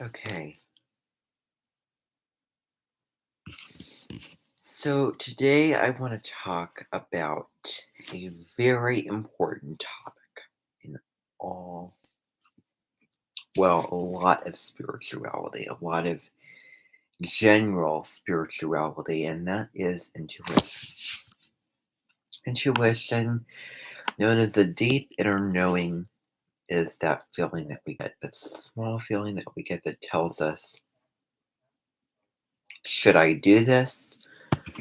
Okay, so today I want to talk about a very important topic in all, well, a lot of spirituality, a lot of general spirituality, and that is intuition. Intuition, known as the deep inner knowing, is that feeling that we get, that small feeling that we get that tells us, should I do this?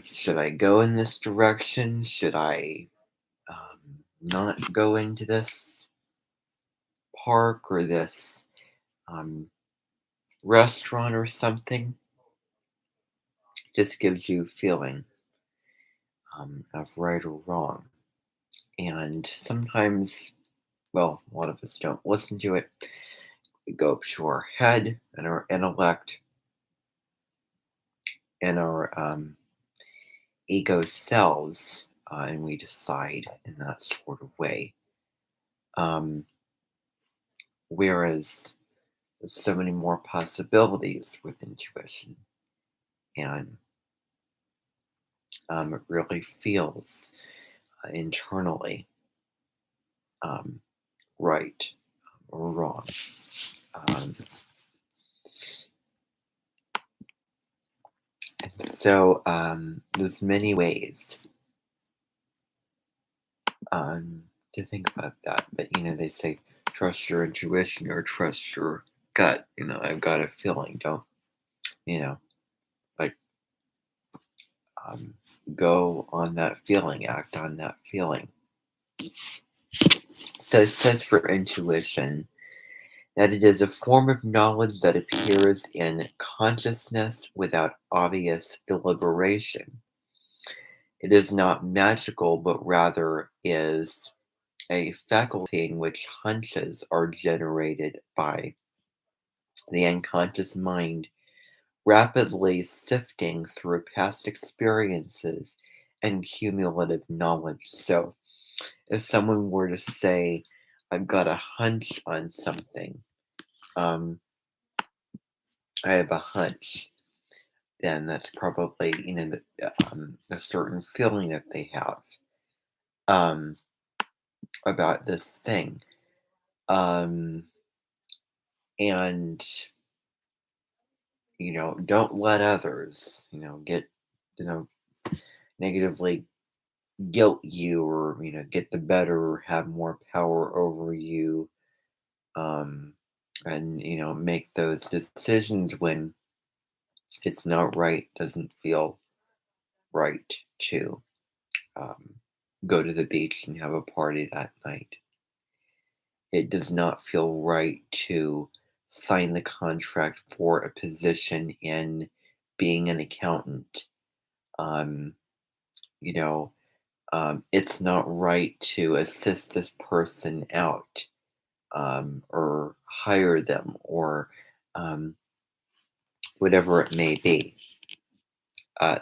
Should I go in this direction? Should I not go into this park or this um, restaurant or something? Just gives you a feeling of right or wrong. And sometimes, well, a lot of us don't listen to it. We go up to our head and our intellect and our ego selves, and we decide in that sort of way. Um, whereas there's so many more possibilities with intuition, and it really feels internally um, right or wrong. Um, so there's many ways um, to think about that, but they say trust your intuition or trust your gut. I've got a feeling. Don't like um, go on that feeling, act on that feeling. So it says for intuition that it is a form of knowledge that appears in consciousness without obvious deliberation. It is not magical, but rather is a faculty in which hunches are generated by the unconscious mind, rapidly sifting through past experiences and cumulative knowledge. So, if someone were to say, I've got a hunch on something, um, I have a hunch, then that's probably, a certain feeling that they have um, about this thing. Um, and, don't let others, get, you know, negatively guilt you or, get the better or have more power over you. Um, and, make those decisions when it's not right, doesn't feel right to um, go to the beach and have a party that night. It does not feel right to sign the contract for a position in being an accountant. Um, you know, it's not right to assist this person out or hire them or um, whatever it may be.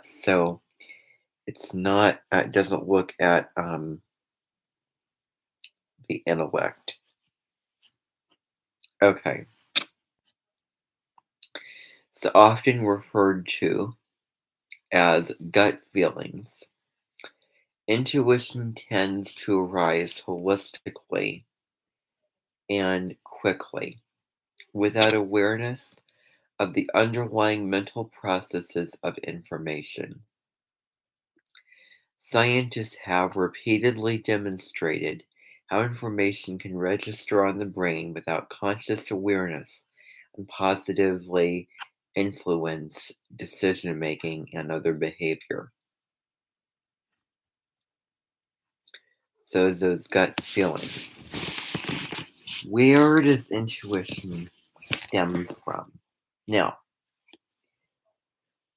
So it's not, it doesn't look at the intellect. Okay. So often referred to as gut feelings, intuition tends to arise holistically and quickly without awareness of the underlying mental processes of information. Scientists have repeatedly demonstrated how information can register on the brain without conscious awareness and positively influence decision making and other behavior. So, those gut feelings. Where does intuition stem from? Now,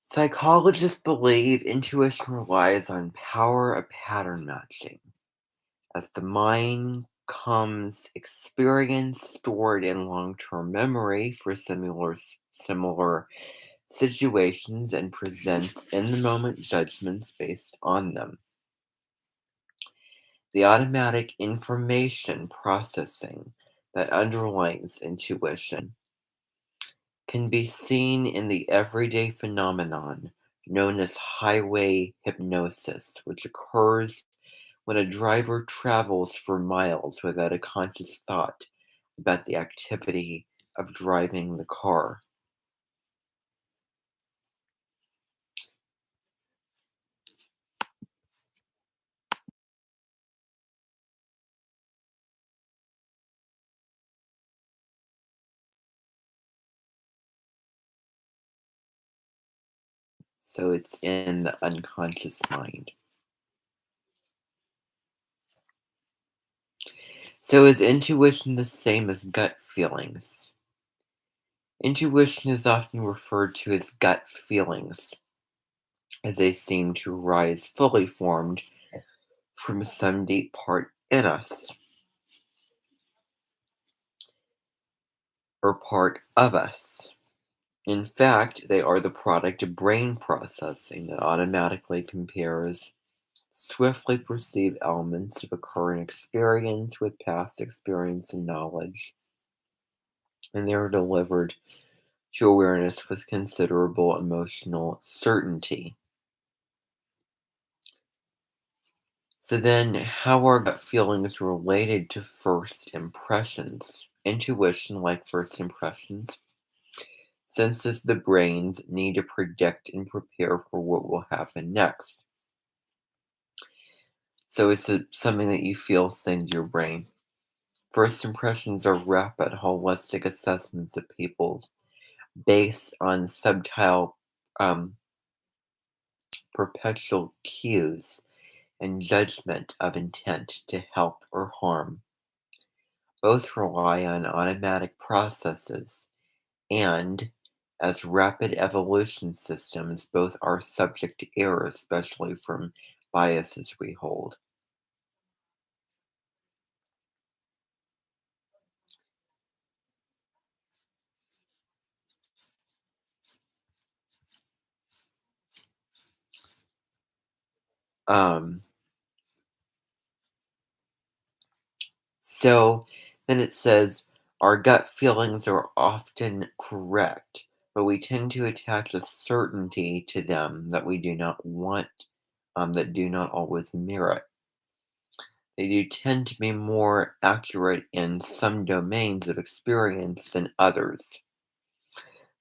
psychologists believe intuition relies on power of pattern matching. As the mind comes experience stored in long-term memory for similar situations and presents in the moment judgments based on them. The automatic information processing that underlies intuition can be seen in the everyday phenomenon known as highway hypnosis, which occurs when a driver travels for miles without a conscious thought about the activity of driving the car. So it's in the unconscious mind. So is intuition the same as gut feelings? Intuition is often referred to as gut feelings, as they seem to rise fully formed from some deep part in us, or part of us. In fact, they are the product of brain processing that automatically compares swiftly perceived elements of a current experience with past experience and knowledge, and they are delivered to awareness with considerable emotional certainty. So then, how are gut feelings related to first impressions? Intuition, like first impressions, senses the brain's need to predict and prepare for what will happen next. So it's something that you feel sends your brain. First impressions are rapid, holistic assessments of people based on subtle um, perpetual cues and judgment of intent to help or harm. Both rely on automatic processes, and as rapid evolution systems, both are subject to error, especially from biases we hold. Um, so then it says, our gut feelings are often correct, but we tend to attach a certainty to them that we do not want, that do not always merit. They do tend to be more accurate in some domains of experience than others,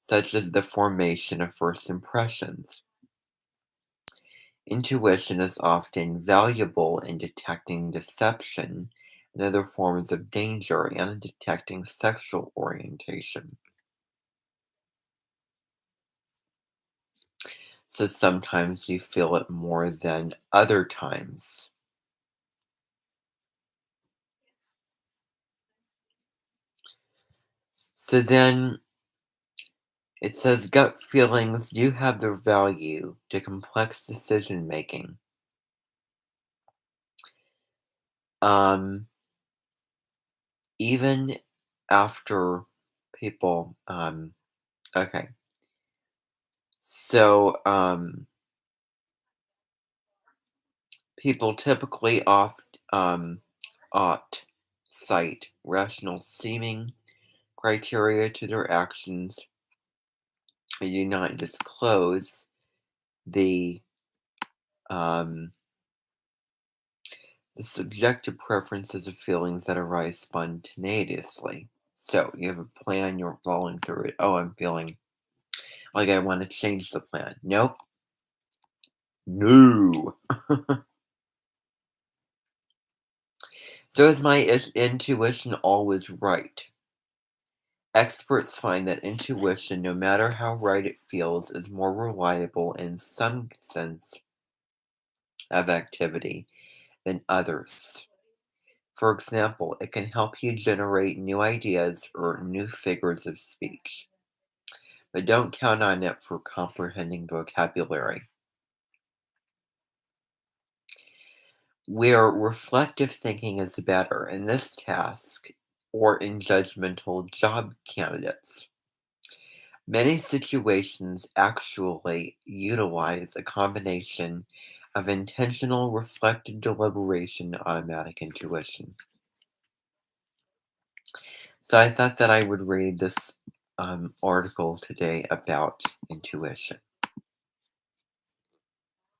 such as the formation of first impressions. Intuition is often valuable in detecting deception and other forms of danger and in detecting sexual orientation. So sometimes you feel it more than other times. So then it says gut feelings do have their value to complex decision making. Um, Even after people, okay. So, people typically ought cite rational seeming criteria to their actions and do not disclose the um, the subjective preferences of feelings that arise spontaneously. So you have a plan, you're following through it. Oh, I'm feeling like I want to change the plan. Nope. No. So is my intuition always right? Experts find that intuition, no matter how right it feels, is more reliable in some sense of activity than others. For example, it can help you generate new ideas or new figures of speech, but don't count on it for comprehending vocabulary. Where reflective thinking is better in this task or in judgmental job candidates. Many situations actually utilize a combination of intentional, reflective deliberation, automatic intuition. So I thought that I would read this article today about intuition.